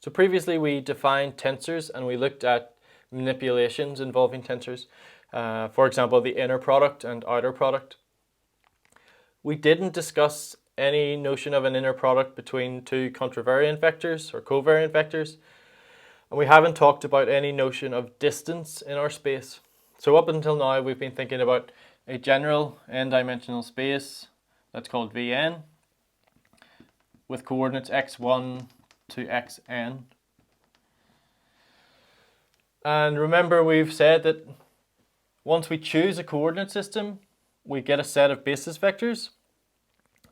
So previously we defined tensors and we looked at manipulations involving tensors. For example, the inner product and outer product. We didn't discuss any notion of an inner product between two contravariant vectors or covariant vectors. And we haven't talked about any notion of distance in our space. So up until now we've been thinking about a general n-dimensional space that's called Vn with coordinates x1 to xn. And remember, we've said that once we choose a coordinate system, we get a set of basis vectors.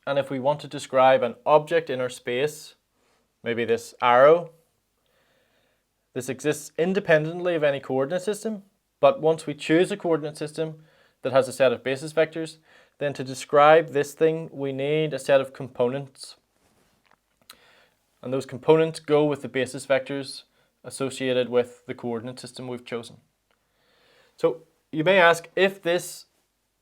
And if we want to describe an object in our space, maybe this arrow, this exists independently of any coordinate system. But once we choose a coordinate system that has a set of basis vectors, then to describe this thing, we need a set of components. And those components go with the basis vectors associated with the coordinate system we've chosen. So you may ask, if this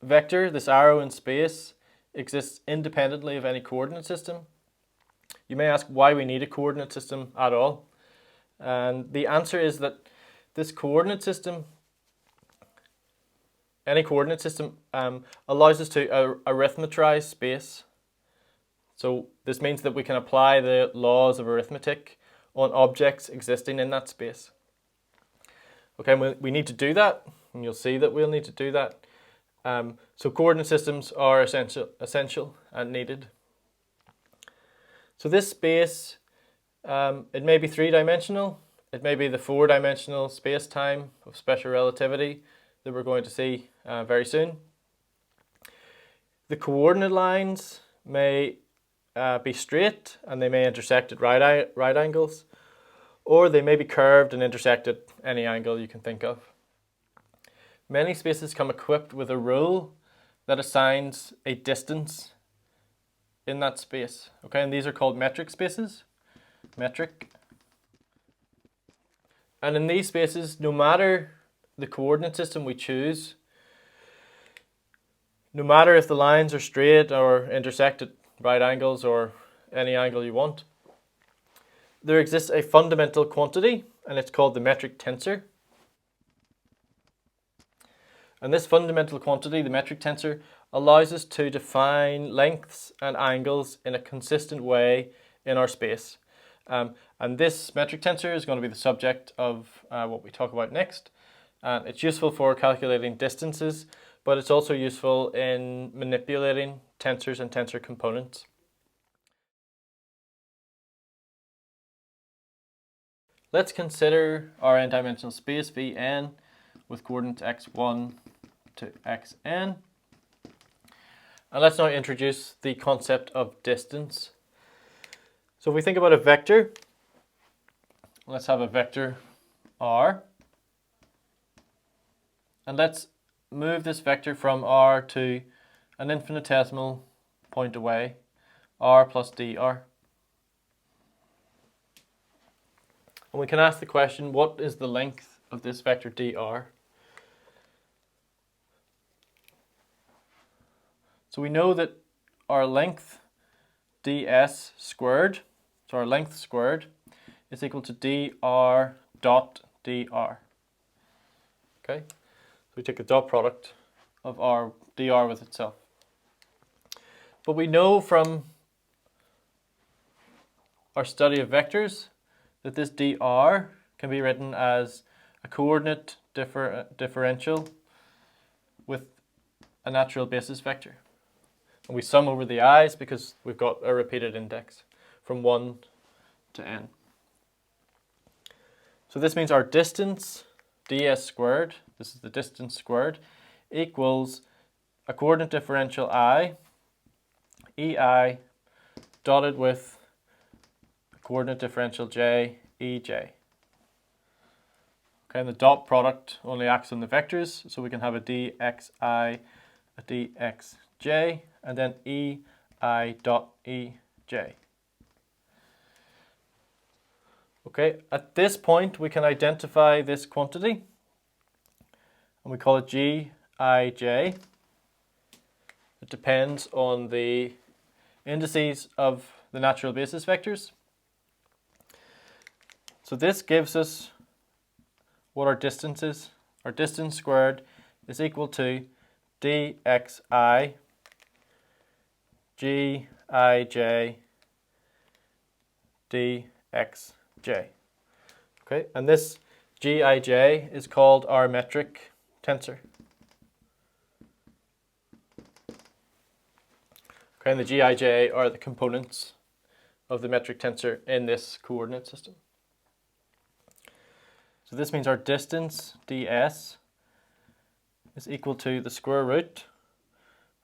vector, this arrow in space, exists independently of any coordinate system, you may ask why we need a coordinate system at all. And the answer is that this coordinate system, any coordinate system, allows us to arithmetize space. So this means that we can apply the laws of arithmetic on objects existing in that space. Okay, we need to do that, and you'll see that we'll need to do that. So coordinate systems are essential and needed. So this space, it may be three-dimensional, it may be the four-dimensional space-time of special relativity that we're going to see very soon. The coordinate lines may be straight and they may intersect at right angles, or they may be curved and intersect at any angle you can think of. Many spaces come equipped with a rule that assigns a distance in that space. Okay, and these are called metric spaces. Metric. And in these spaces, no matter the coordinate system we choose, no matter if the lines are straight or intersect at right angles or any angle you want, there exists a fundamental quantity, and it's called the metric tensor. And this fundamental quantity, the metric tensor, allows us to define lengths and angles in a consistent way in our space. And this metric tensor is going to be the subject of what we talk about next. And it's useful for calculating distances, but it's also useful in manipulating tensors and tensor components. Let's consider our n-dimensional space Vn with coordinates x1 to xn. And let's now introduce the concept of distance. So if we think about a vector, let's have a vector r. And let's move this vector from r to an infinitesimal point away, r plus dr. And we can ask the question, what is the length of this vector dr? So we know that our length ds squared, so our length squared, is equal to dr dot dr. Okay, so we take the dot product of our dr with itself. But we know from our study of vectors that this dr can be written as a coordinate differential with a natural basis vector. And we sum over the i's because we've got a repeated index from 1 to n. So this means our distance, ds squared, this is the distance squared, equals a coordinate differential I, ei, dotted with a coordinate differential j, ej. Okay, and the dot product only acts on the vectors, so we can have a dxi, a dxj, and then ei dot ej. Okay, at this point we can identify this quantity and we call it gij. It depends on the indices of the natural basis vectors. So this gives us what our distance is. Our distance squared is equal to dxi gij dxj. Okay, and this gij is called our metric tensor. Okay, and the gij are the components of the metric tensor in this coordinate system. So this means our distance ds is equal to the square root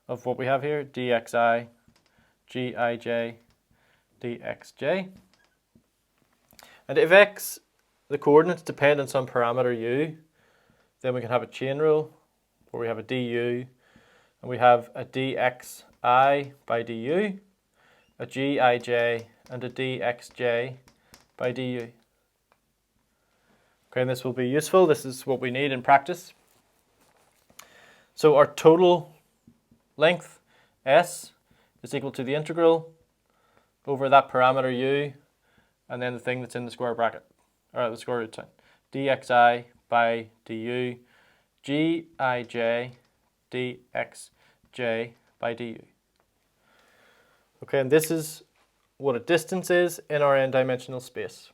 of what we have here, dxi gij dxj. And if x, the coordinates, depend on some parameter u, then we can have a chain rule where we have a du, and we have a dxi by du, a gij, and a dxj by du. Okay, and this will be useful. This is what we need in practice. So our total length, s, is equal to the integral over that parameter u, and then the thing that's in the square bracket, or the square root sign, dxi by du, gij dxj by du. Okay, and this is what a distance is in our n-dimensional space.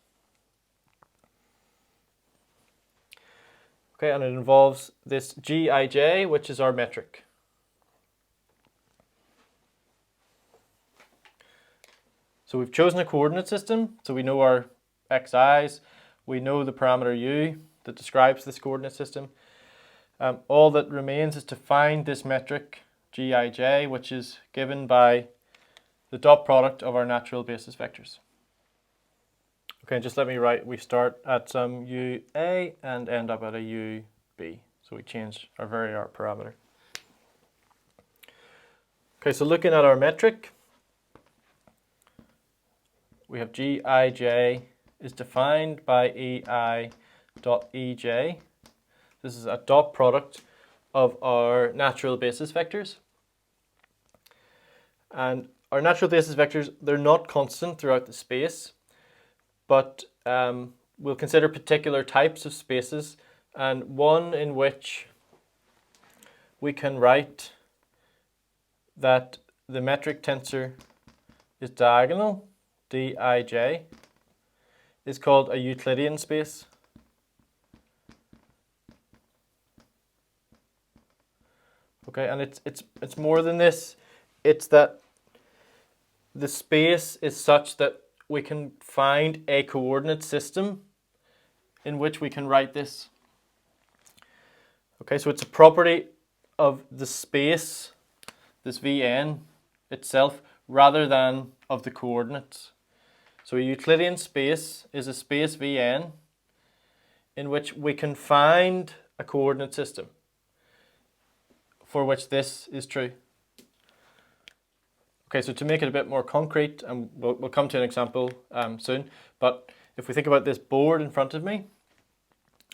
Okay, and it involves this gij, which is our metric. So we've chosen a coordinate system, so we know our xi's, we know the parameter u that describes this coordinate system. All that remains is to find this metric gij, which is given by the dot product of our natural basis vectors. Okay, just let me write, we start at some ua and end up at a ub. So we change our vary our parameter. Okay, so looking at our metric, we have gij is defined by ei dot ej. This is a dot product of our natural basis vectors. And our natural basis vectors, they're not constant throughout the space, but we'll consider particular types of spaces, and one in which we can write that the metric tensor is diagonal, dij, is called a Euclidean space. Okay, and it's more than this. It's that the space is such that we can find a coordinate system in which we can write this. Okay, so it's a property of the space, this Vn itself, rather than of the coordinates. So a Euclidean space is a space Vn in which we can find a coordinate system for which this is true. Okay, so to make it a bit more concrete, and we'll come to an example soon, but if we think about this board in front of me,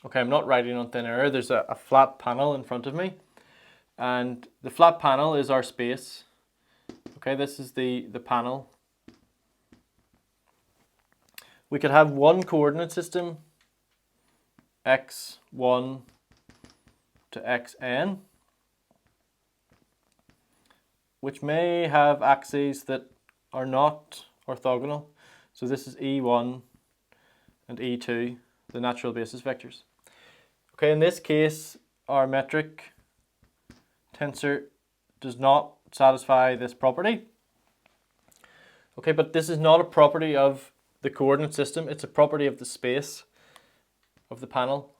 okay, I'm not writing on thin air, there's a flat panel in front of me, and the flat panel is our space. Okay, this is the panel. We could have one coordinate system, x1 to xn, which may have axes that are not orthogonal. So this is E1 and E2, the natural basis vectors. Okay, in this case, our metric tensor does not satisfy this property. Okay, but this is not a property of the coordinate system, it's a property of the space of the panel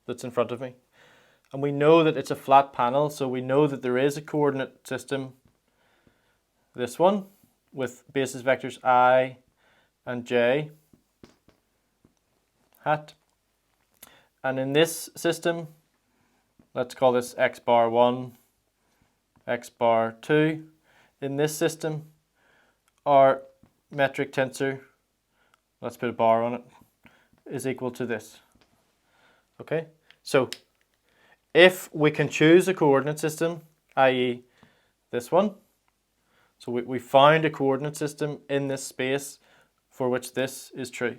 that's in front of me. And we know that it's a flat panel, so we know that there is a coordinate system, this one, with basis vectors I and j hat. And in this system, let's call this x bar 1, x bar 2. In this system, our metric tensor, let's put a bar on it, is equal to this. Okay, so if we can choose a coordinate system, i.e. this one, so we found a coordinate system in this space for which this is true.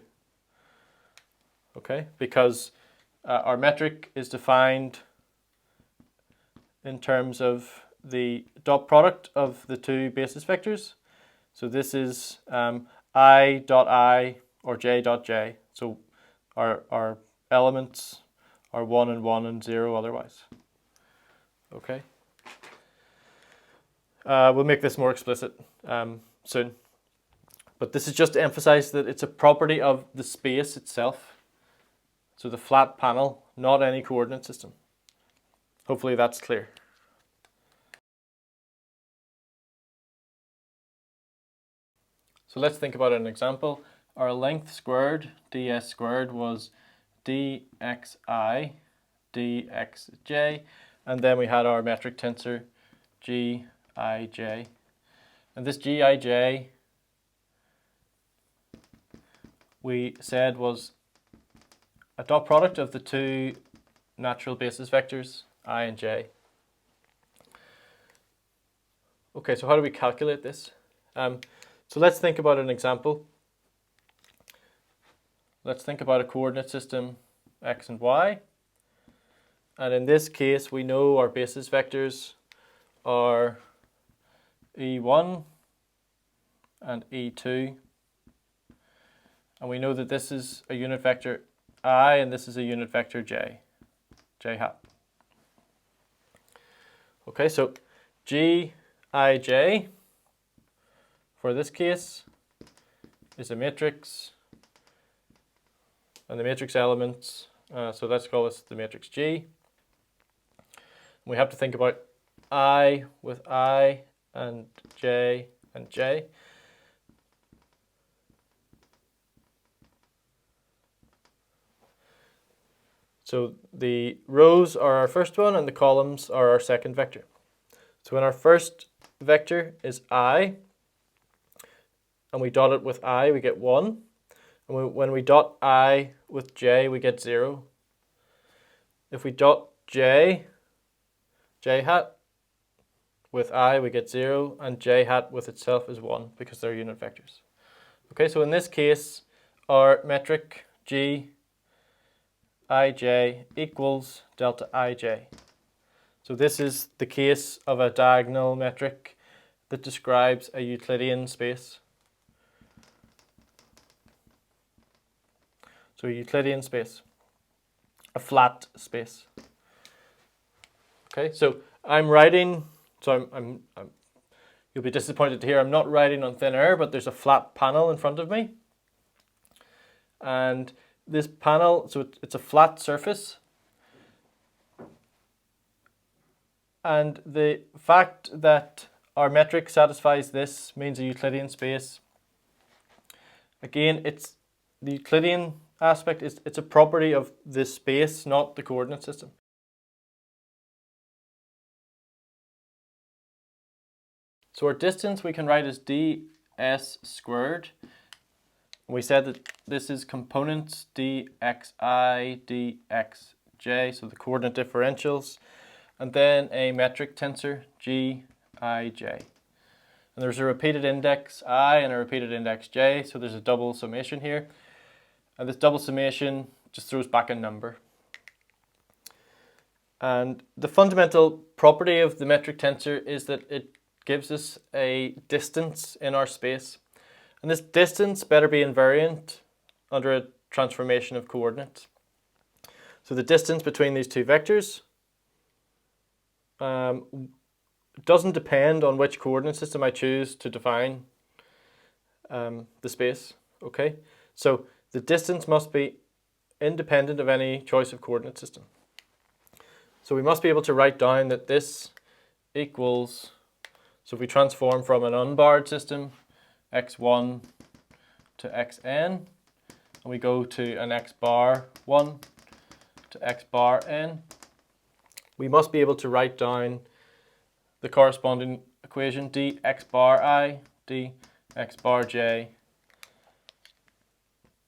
okay, because our metric is defined in terms of the dot product of the two basis vectors. So this is I dot I or j dot j. So our elements are 1 and 1 and 0 otherwise. Okay. We'll make this more explicit soon. But this is just to emphasize that it's a property of the space itself. So the flat panel, not any coordinate system. Hopefully that's clear. So let's think about an example. Our length squared, ds squared, was dxi, dxj, and then we had our metric tensor gij. And this gij, we said, was a dot product of the two natural basis vectors, I and j. Okay, so how do we calculate this? So let's think about an example. Let's think about a coordinate system x and y. And in this case, we know our basis vectors are e1 and e2. And we know that this is a unit vector I and this is a unit vector j hat. Okay, so gij for this case is a matrix, and the matrix elements, so let's call this the matrix G. We have to think about I with I and J and J. So the rows are our first one and the columns are our second vector. So when our first vector is I, and we dot it with I, we get 1. And when we dot I with j, we get 0. If we dot j hat, with I, we get 0, and j hat with itself is 1, because they're unit vectors. Okay, so in this case, our metric g ij equals delta ij. So this is the case of a diagonal metric that describes a Euclidean space. So a Euclidean space, a flat space. Okay, so I'm writing, so I'm you'll be disappointed to hear I'm not writing on thin air, but there's a flat panel in front of me. And this panel, so it's a flat surface. And the fact that our metric satisfies this means a Euclidean space. Again, it's the Euclidean aspect, it's a property of this space, not the coordinate system. So our distance we can write as ds squared. We said that this is components dxi, dxj, so the coordinate differentials, and then a metric tensor gij. And there's a repeated index I and a repeated index j, so there's a double summation here. And this double summation just throws back a number. And the fundamental property of the metric tensor is that it gives us a distance in our space. And this distance better be invariant under a transformation of coordinates. So the distance between these two vectors doesn't depend on which coordinate system I choose to define the space. Okay, so the distance must be independent of any choice of coordinate system. So we must be able to write down that this equals, so if we transform from an unbarred system, x1 to xn, and we go to an x bar 1 to x bar n, we must be able to write down the corresponding equation dx bar I, dx bar j,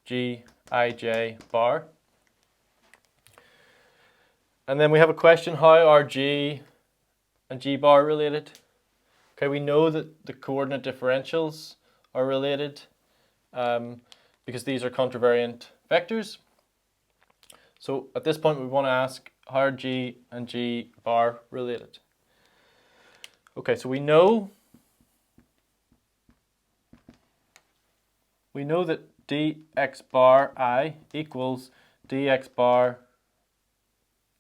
gij bar. And then we have a question, how are g and g bar related? Okay, we know that the coordinate differentials are related because these are contravariant vectors. So at this point we want to ask, how are G and G bar related? Okay, so we know that dx bar I equals dx bar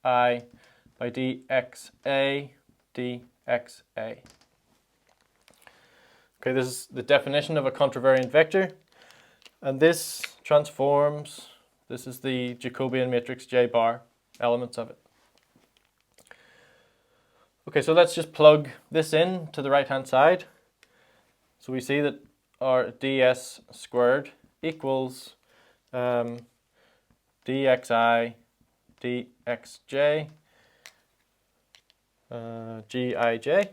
I by dxa dxa. Okay, this is the definition of a contravariant vector, and this transforms, this is the Jacobian matrix J bar, elements of it. Okay, so let's just plug this in to the right hand side. So we see that our ds squared equals dxi dxj gij.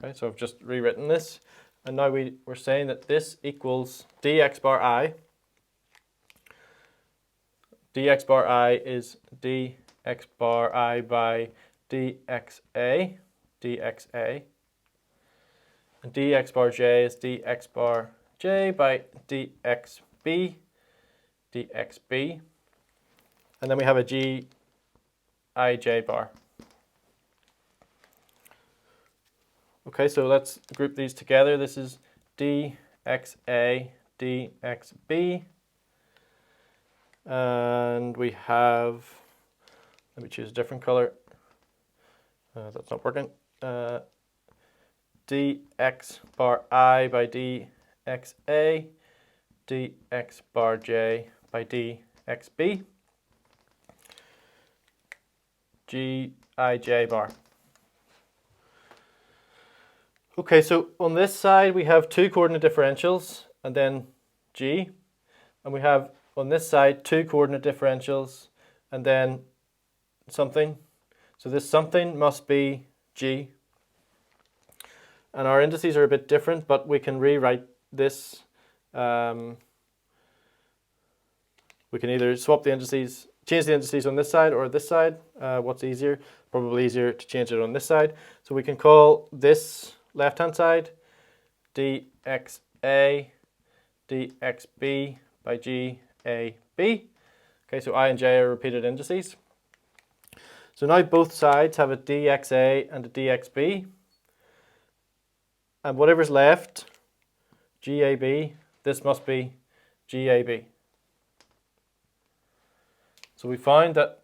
Okay, so I've just rewritten this, and now we're saying that this equals dx bar I. Dx bar I is dx bar I by dxa dxa, and dx bar j is dx bar j by dxb dxb, and then we have a gij bar. Okay, so let's group these together. This is dxa dxb, and we have, let me choose a different color, that's not working, dx bar I by dxa dx bar j by dxb gij bar. Okay, so on this side we have two coordinate differentials and then g, and we have on this side two coordinate differentials and then something. So this something must be g, and our indices are a bit different, but we can rewrite this. We can either swap the indices, change the indices on this side or this side. What's easier? Probably easier to change it on this side. So we can call this left hand side dxa dxb by gab. Okay, so I and j are repeated indices. So now both sides have a dxa and a dxb, and whatever's left, gab, this must be gab. So we find that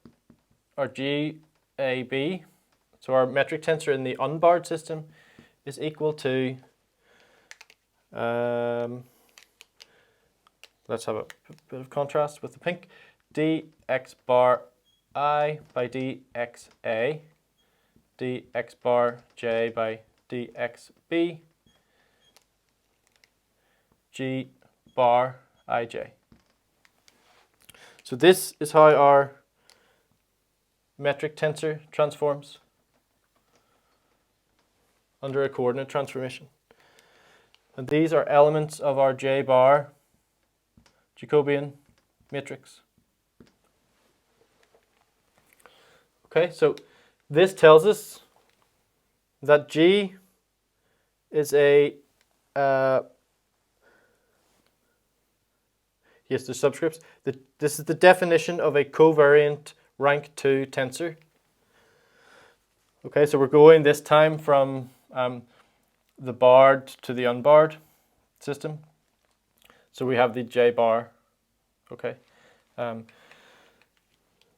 our gab, so our metric tensor in the unbarred system, is equal to, let's have a bit of contrast with the pink, dx bar I by dxa, dx bar j by dxb, g bar ij. So this is how our metric tensor transforms under a coordinate transformation. And these are elements of our J bar Jacobian matrix. Okay, so this tells us that G is a, yes, the subscripts. This is the definition of a covariant rank 2 tensor. Okay, so we're going this time from the barred to the unbarred system. So we have the J bar, okay,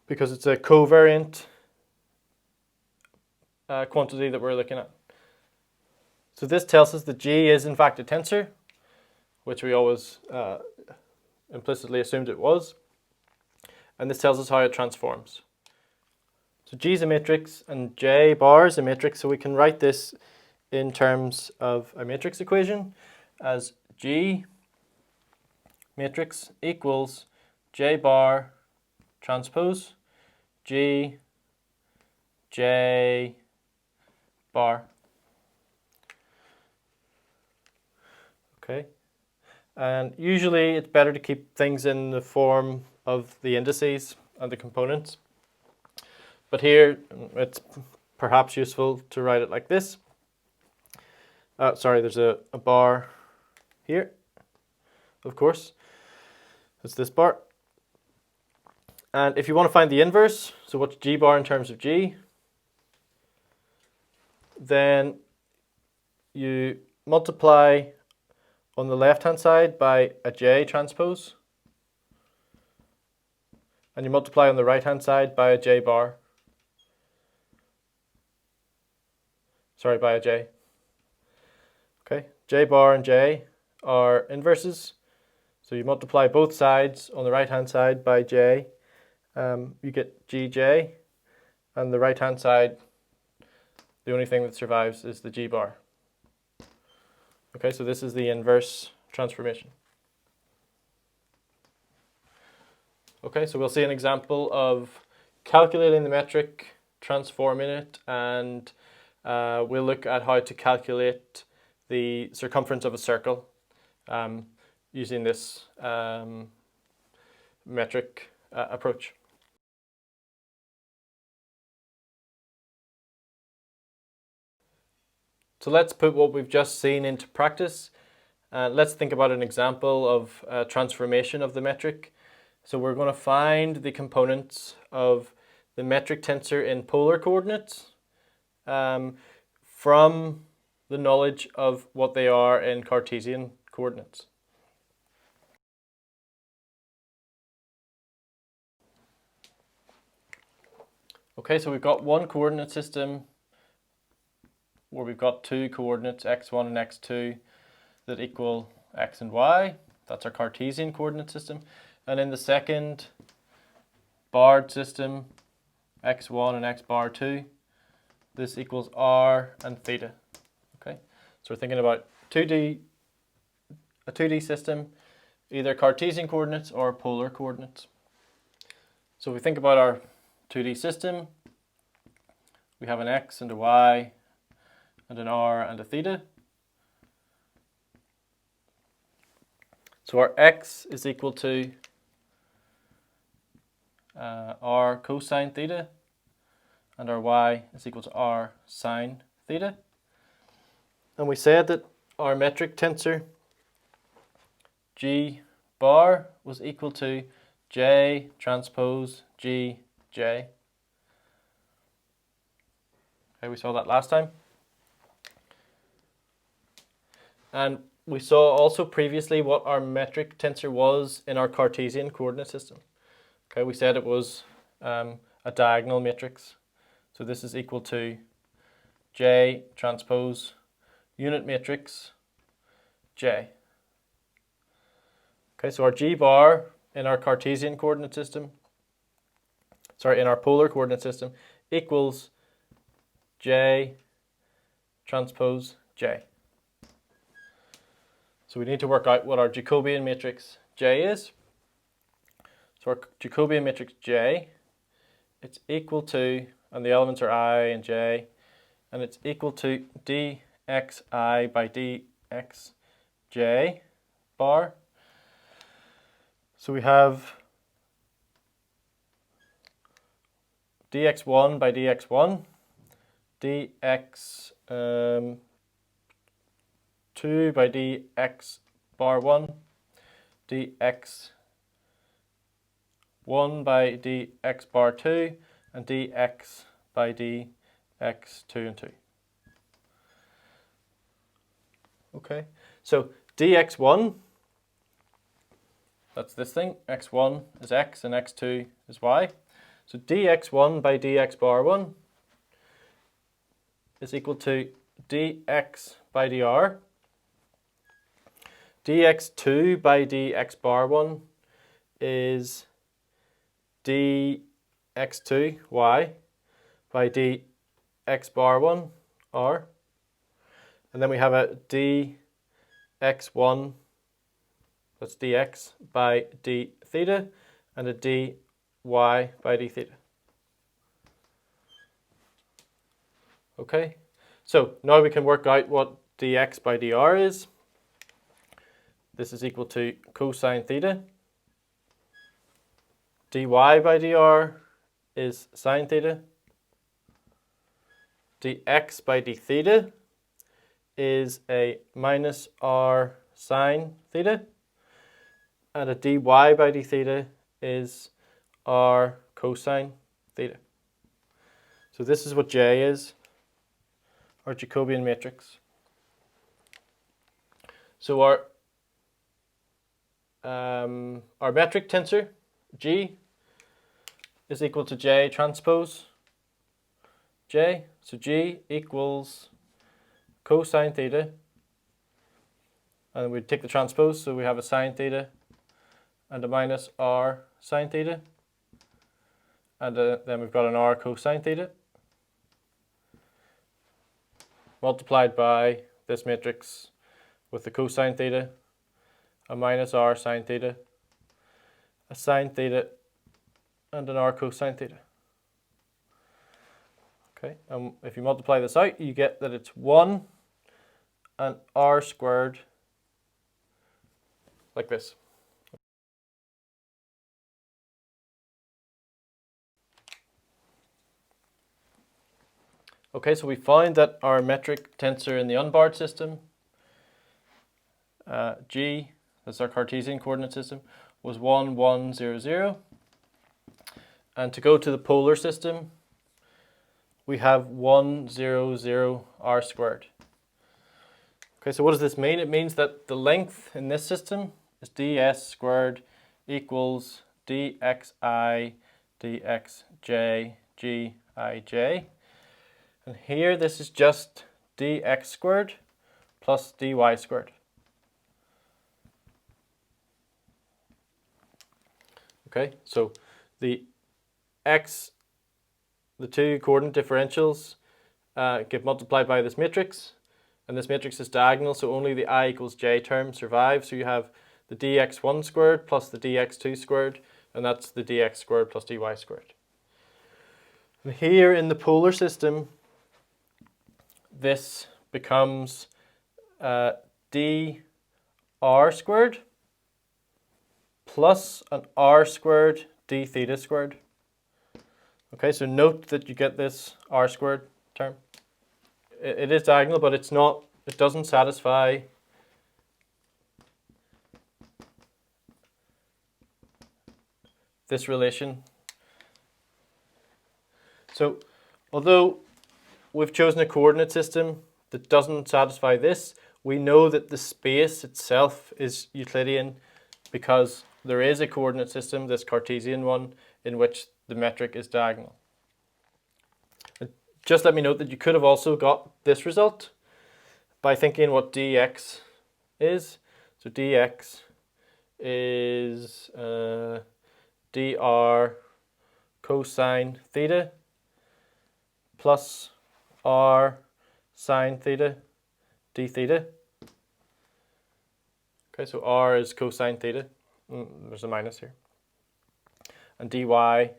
because it's a covariant quantity that we're looking at. So this tells us that G is in fact a tensor, which we always implicitly assumed it was, and this tells us how it transforms. So G is a matrix and J bar is a matrix, so we can write this in terms of a matrix equation as G matrix equals J bar transpose G J bar. Okay, and usually it's better to keep things in the form of the indices and the components, but here it's perhaps useful to write it like this. Sorry, there's a bar here, of course. It's this bar. And if you want to find the inverse, so what's g bar in terms of g, then you multiply on the left hand side by a j transpose, and you multiply on the right hand side by a j bar. Sorry, by a j. Okay, j bar and j are inverses. So you multiply both sides on the right hand side by j, you get gj, and the right hand side, the only thing that survives is the g bar. Okay, so this is the inverse transformation. Okay, so we'll see an example of calculating the metric, transforming it, and we'll look at how to calculate the circumference of a circle using this metric approach. So let's put what we've just seen into practice. Let's think about an example of transformation of the metric. So we're going to find the components of the metric tensor in polar coordinates from the knowledge of what they are in Cartesian coordinates. Okay, so we've got one coordinate system where we've got two coordinates, x1 and x2, that equal x and y. That's our Cartesian coordinate system. And in the second barred system, x1 and x bar 2, this equals r and theta. Okay, so we're thinking about a 2D system, either Cartesian coordinates or polar coordinates. So if we think about our 2D system, we have an x and a y and an r and a theta. So our x is equal to r cosine theta, and our y is equal to r sine theta. And we said that our metric tensor g bar was equal to j transpose g j. Okay, we saw that last time. And we saw also previously what our metric tensor was in our Cartesian coordinate system. Okay, we said it was a diagonal matrix. So this is equal to j transpose unit matrix j. Okay, so our g bar in our Cartesian coordinate system, in our polar coordinate system, equals j transpose j. So we need to work out what our Jacobian matrix J is. So our Jacobian matrix J, it's equal to, and the elements are I and J, and it's equal to dxi by dxj bar. So we have dx1 by dx1, dx 2 by dx bar 1, dx 1 by dx bar 2, and dx by dx 2 and 2. Okay, so dx1, that's this thing, x1 is x and x2 is y. So dx1 by dx bar 1 is equal to dx by dr. dx2 by dx bar 1 is dx2 y by dx bar 1 r. And then we have a dx1, that's dx by d theta, and a dy by d theta. Okay, so now we can work out what dx by dr is. This is equal to cosine theta. dy by dr is sine theta. dx by d theta is a minus r sine theta. And a dy by d theta is r cosine theta. So this is what J is, our Jacobian matrix. So our metric tensor, G, is equal to J transpose J. So G equals cosine theta, and we take the transpose, so we have a sine theta and a minus r sine theta, and then we've got an r cosine theta multiplied by this matrix with the cosine theta, a minus r sine theta, a sine theta, and an r cosine theta. Okay, and if you multiply this out, you get that it's 1 and r squared, like this. Okay, so we find that our metric tensor in the unbarred system, G, that's our Cartesian coordinate system, was 1, 1, 0, 0. And to go to the polar system, we have 1, 0, 0 r squared. Okay, so what does this mean? It means that the length in this system is ds squared equals dxi dxj gij. And here this is just dx squared plus dy squared. Okay, so the two coordinate differentials get multiplied by this matrix, and this matrix is diagonal, so only the I equals j term survives. So you have the dx1 squared plus the dx2 squared, and that's the dx squared plus dy squared. And here in the polar system, this becomes dr squared plus an r squared d theta squared. Okay, so note that you get this r squared term. It is diagonal, but it doesn't satisfy this relation. So although we've chosen a coordinate system that doesn't satisfy this, we know that the space itself is Euclidean because there is a coordinate system, this Cartesian one, in which the metric is diagonal. Just let me note that you could have also got this result by thinking what dx is. So dx is dr cosine theta plus r sine theta d theta. Okay, so r is cosine theta. There's a minus here. And dy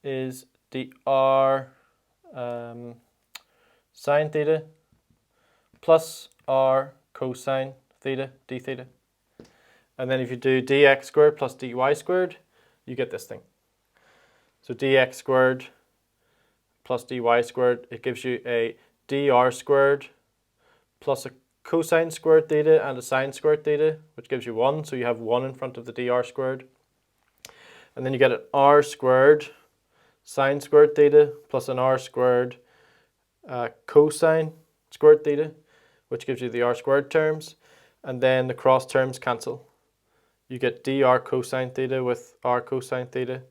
is dr sine theta plus r cosine theta d theta. And then if you do dx squared plus dy squared, you get this thing. So dx squared plus dy squared, it gives you a dr squared plus a cosine squared theta and a sine squared theta, which gives you 1. So you have 1 in front of the dr squared. And then you get an r squared sine squared theta plus an r squared cosine squared theta, which gives you the r squared terms. And then the cross terms cancel. You get dr cosine theta with r cosine theta,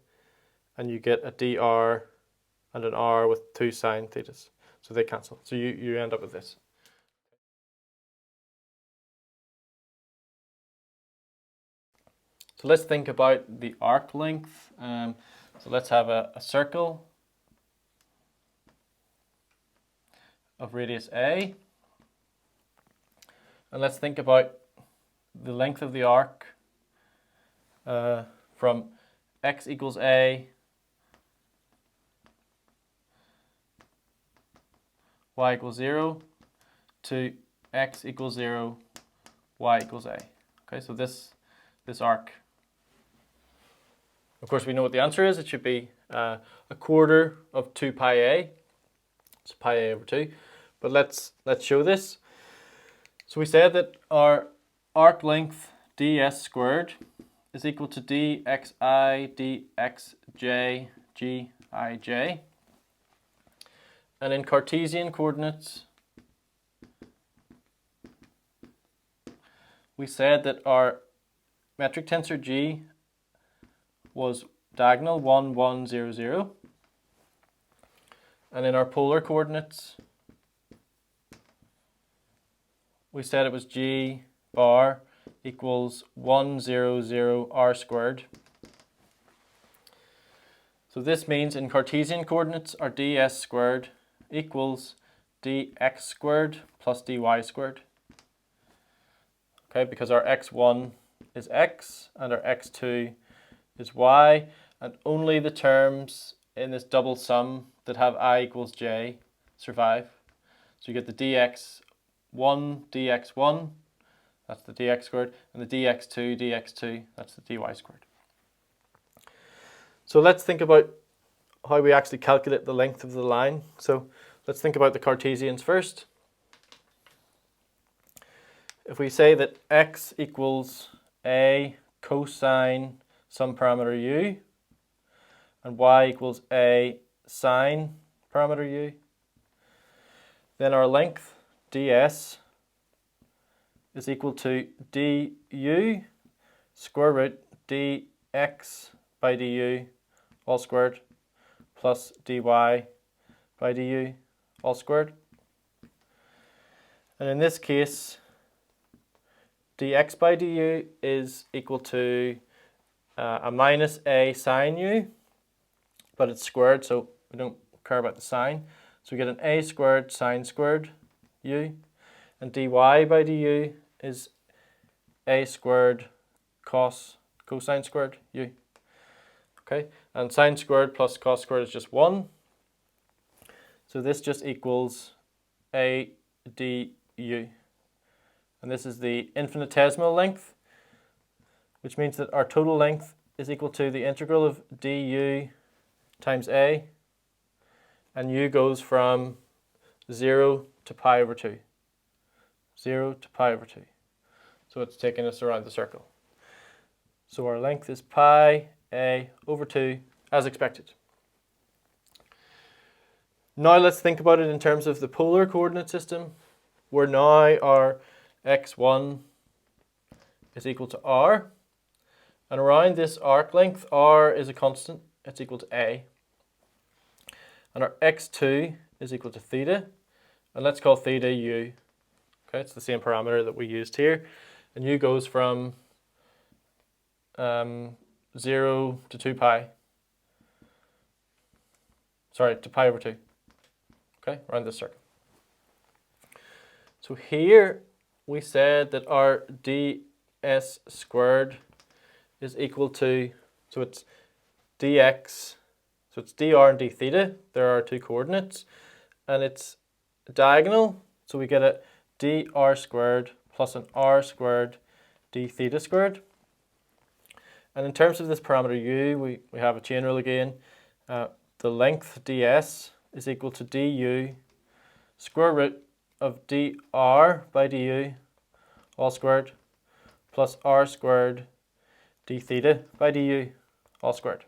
and you get a dr and an r with 2 sine thetas. So they cancel. So you end up with this. So let's think about the arc length. So let's have a circle of radius a. And let's think about the length of the arc from x equals a, y equals 0 to x equals 0, y equals a. Okay, so this arc. Of course, we know what the answer is. It should be a quarter of 2 pi a. It's pi a over 2. But let's show this. So we said that our arc length ds squared is equal to dxi dxj gij. And in Cartesian coordinates, we said that our metric tensor G was diagonal 1, 1, 0, 0. And in our polar coordinates, we said it was G bar equals 1, 0, 0 r squared. So this means in Cartesian coordinates, our ds squared equals dx squared plus dy squared. Okay, because our x1 is x and our x2 is y, and only the terms in this double sum that have I equals j survive. So you get the dx1, that's the dx squared, and the dx2, that's the dy squared. So let's think about how we actually calculate the length of the line. So let's think about the Cartesians first. If we say that x equals a cosine some parameter u, and y equals a sine parameter u, then our length ds is equal to du square root dx by du all squared plus dy by du all squared. And in this case, dx by du is equal to a minus a sine u, but it's squared, so we don't care about the sign. So we get an a squared sine squared u, and dy by du is a squared cosine squared u. Okay, and sine squared plus cos squared is just 1. So this just equals a du. And this is the infinitesimal length, which means that our total length is equal to the integral of du times a, and u goes from 0 to pi over 2. 0 to pi over 2. So it's taking us around the circle. So our length is pi a over 2 as expected. Now let's think about it in terms of the polar coordinate system, where now our x1 is equal to r, and around this arc length r is a constant, it's equal to a, and our x2 is equal to theta, and let's call theta u. Okay, it's the same parameter that we used here, and u goes from 0 to 2 pi, sorry, to pi over 2, okay, around this circle. So here we said that our ds squared is equal to, so it's dx, so it's dr and d theta, there are two coordinates, and it's diagonal, so we get a dr squared plus an r squared d theta squared. And in terms of this parameter u, we have a chain rule again. The length ds is equal to du square root of dr by du all squared plus r squared d theta by du all squared.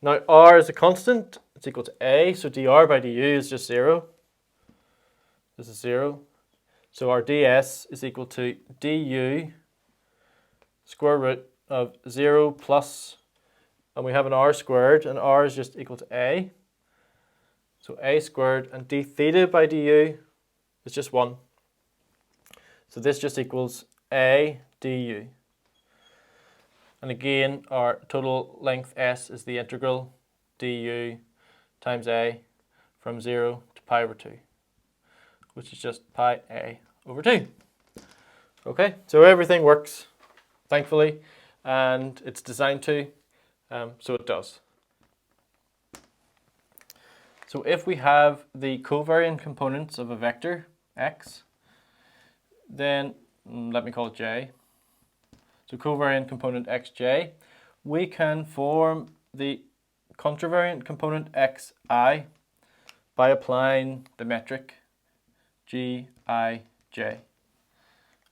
Now r is a constant, it's equal to a, so dr by du is just 0. This is 0. So our ds is equal to du square root of 0 plus, and we have an r squared, and r is just equal to a. So a squared, and d theta by du is just 1. So this just equals a du. And again, our total length s is the integral du times a from 0 to pi over 2, which is just pi a over 2. Okay, so everything works, thankfully, and it's designed to, so it does. So if we have the covariant components of a vector x, then let me call it j. So covariant component xj, we can form the contravariant component xi by applying the metric gij.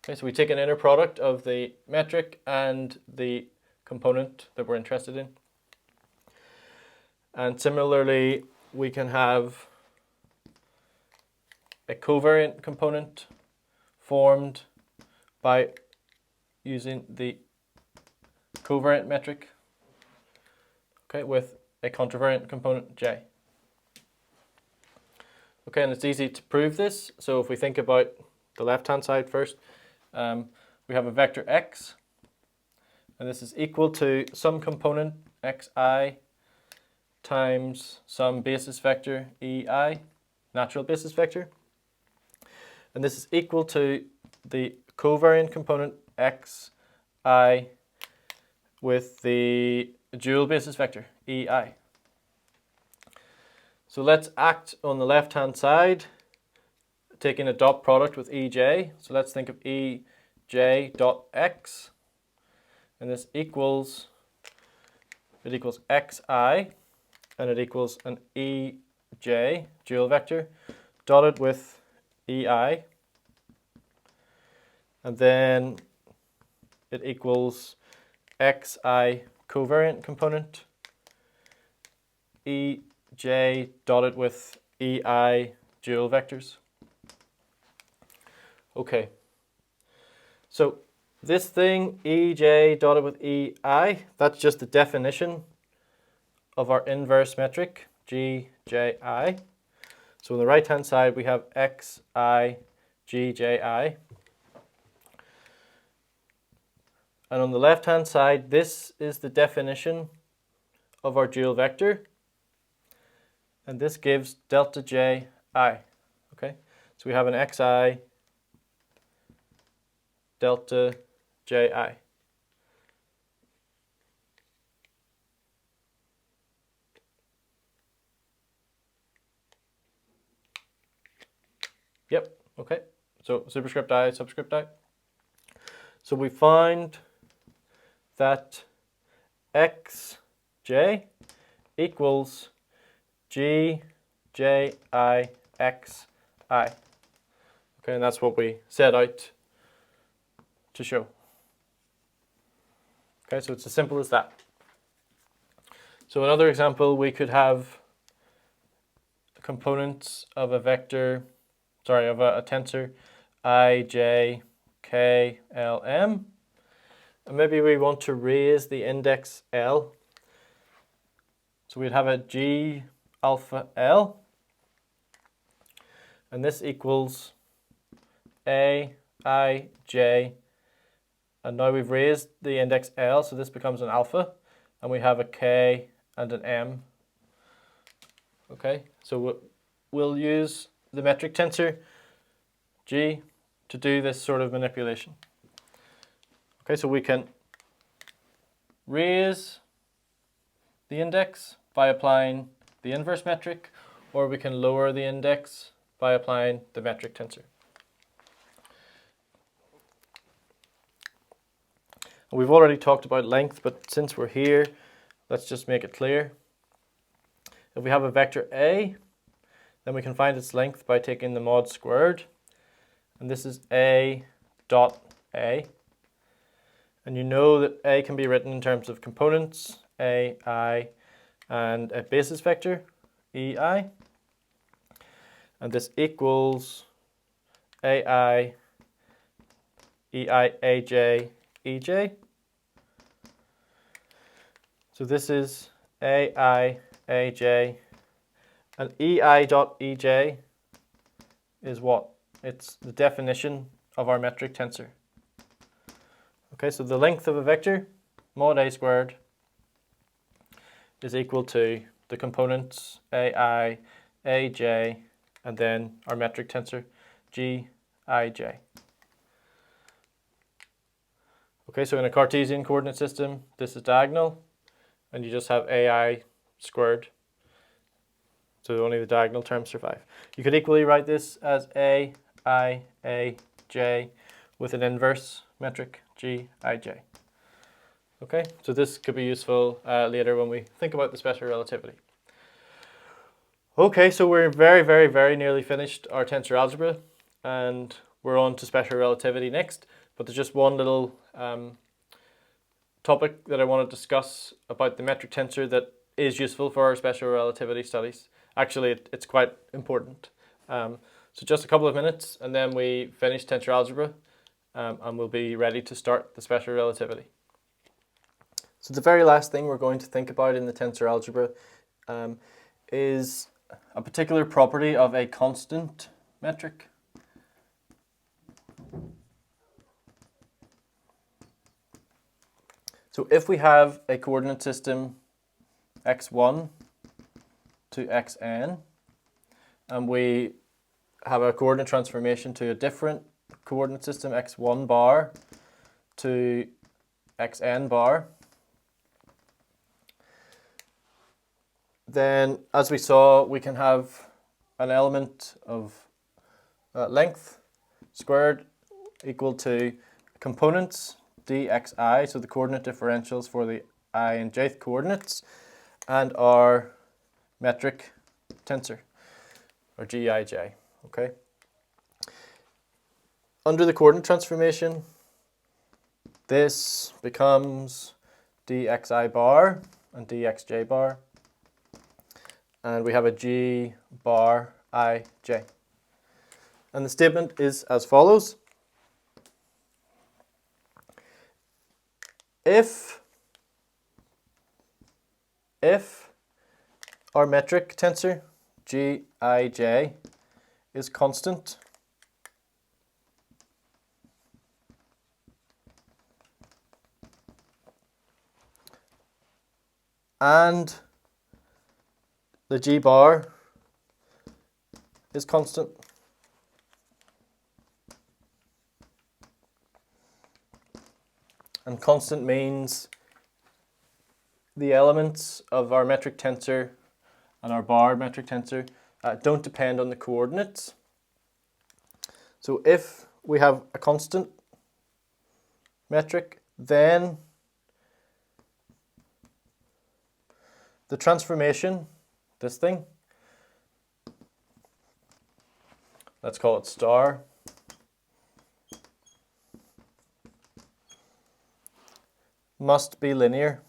Okay, Okay, so we take an inner product of the metric and the component that we're interested in. And similarly, we can have a covariant component formed by using the covariant metric, okay, with a contravariant component j. Okay, and it's easy to prove this. So if we think about the left-hand side first, we have a vector x, and this is equal to some component xi times some basis vector ei, natural basis vector. And this is equal to the covariant component xi with the dual basis vector ei. So let's act on the left-hand side, taking a dot product with ej. So let's think of ej dot x, and this equals, it equals xi, and it equals an ej dual vector dotted with ei, and then it equals xi covariant component ej dotted with ei dual vectors. Okay, so this thing ej dotted with ei, that's just the definition of our inverse metric gji. So on the right hand side we have xi gji, and on the left hand side this is the definition of our dual vector, and this gives delta ji. Okay, so we have an xi delta ji. Yep, okay, so superscript I, subscript I. So we find that xj equals g j I x I. Okay, and that's what we set out to show. Okay, so it's as simple as that. So another example, we could have components of a vector, of a tensor I, j, k, l, m, and maybe we want to raise the index l. So we'd have a g alpha l, and this equals a, I, j, and now we've raised the index l, so this becomes an alpha, and we have a k and an m. Okay, so we'll use the metric tensor g to do this sort of manipulation. Okay, so we can raise the index by applying the inverse metric, or we can lower the index by applying the metric tensor. We've already talked about length, but since we're here, let's just make it clear. If we have a vector A, then we can find its length by taking the mod squared. And this is A dot A. And you know that A can be written in terms of components, A, I, and a basis vector, EI. And this equals AI, EI, AJ, EJ. So this is AI, AJ, and EI dot EJ is what? It's the definition of our metric tensor. Okay, so the length of a vector, mod A squared, is equal to the components AI, AJ, and then our metric tensor GIJ. Okay, so in a Cartesian coordinate system, this is diagonal, and you just have AI squared. So only the diagonal terms survive. You could equally write this as A, I, A, J with an inverse metric, G, I, J. Okay, so this could be useful later when we think about the special relativity. Okay, so we're very nearly finished our tensor algebra, and we're on to special relativity next. but there's just one little topic that I want to discuss about the metric tensor that is useful for our special relativity studies. Actually, it's quite important. So just a couple of minutes and then we finish tensor algebra and we'll be ready to start the special relativity. So the very last thing we're going to think about in the tensor algebra is a particular property of a constant metric. So if we have a coordinate system x1 to xn, and we have a coordinate transformation to a different coordinate system x1 bar to xn bar, then as we saw, we can have an element of length squared equal to components dxi, so the coordinate differentials for the I and jth coordinates, and our metric tensor, or gij. Okay. Under the coordinate transformation, this becomes dxi bar and dxj bar, and we have a g bar ij. And the statement is as follows. If our metric tensor gij is constant, and the g bar is constant, and constant means the elements of our metric tensor and our bar metric tensor don't depend on the coordinates. So if we have a constant metric, then the transformation, this thing, let's call it star, must be linear.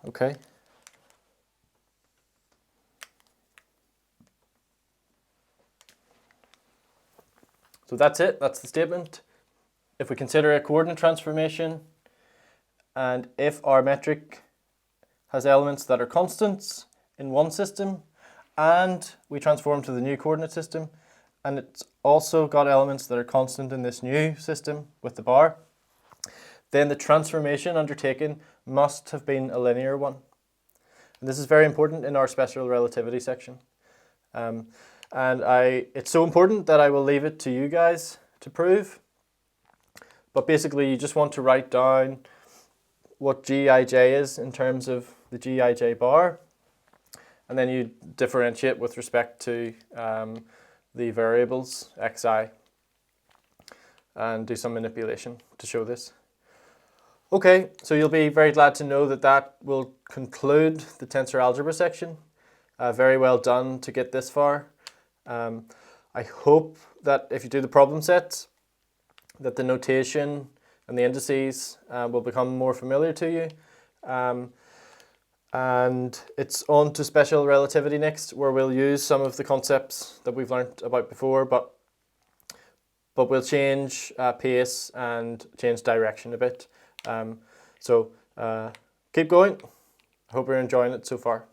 Okay. So that's it, that's the statement. If we consider a coordinate transformation, and if our metric has elements that are constants in one system, and we transform to the new coordinate system, and it's also got elements that are constant in this new system with the bar, then the transformation undertaken must have been a linear one. And this is very important in our special relativity section. It's so important that I will leave it to you guys to prove. But basically you just want to write down what gij is in terms of the gij bar, and then you differentiate with respect to the variables xi and do some manipulation to show this. Okay, so you'll be very glad to know that that will conclude the tensor algebra section. Very well done to get this far. I hope that if you do the problem sets, that the notation and the indices will become more familiar to you. And it's on to special relativity next, where we'll use some of the concepts that we've learnt about before, but we'll change pace and change direction a bit. So keep going. I hope you're enjoying it so far.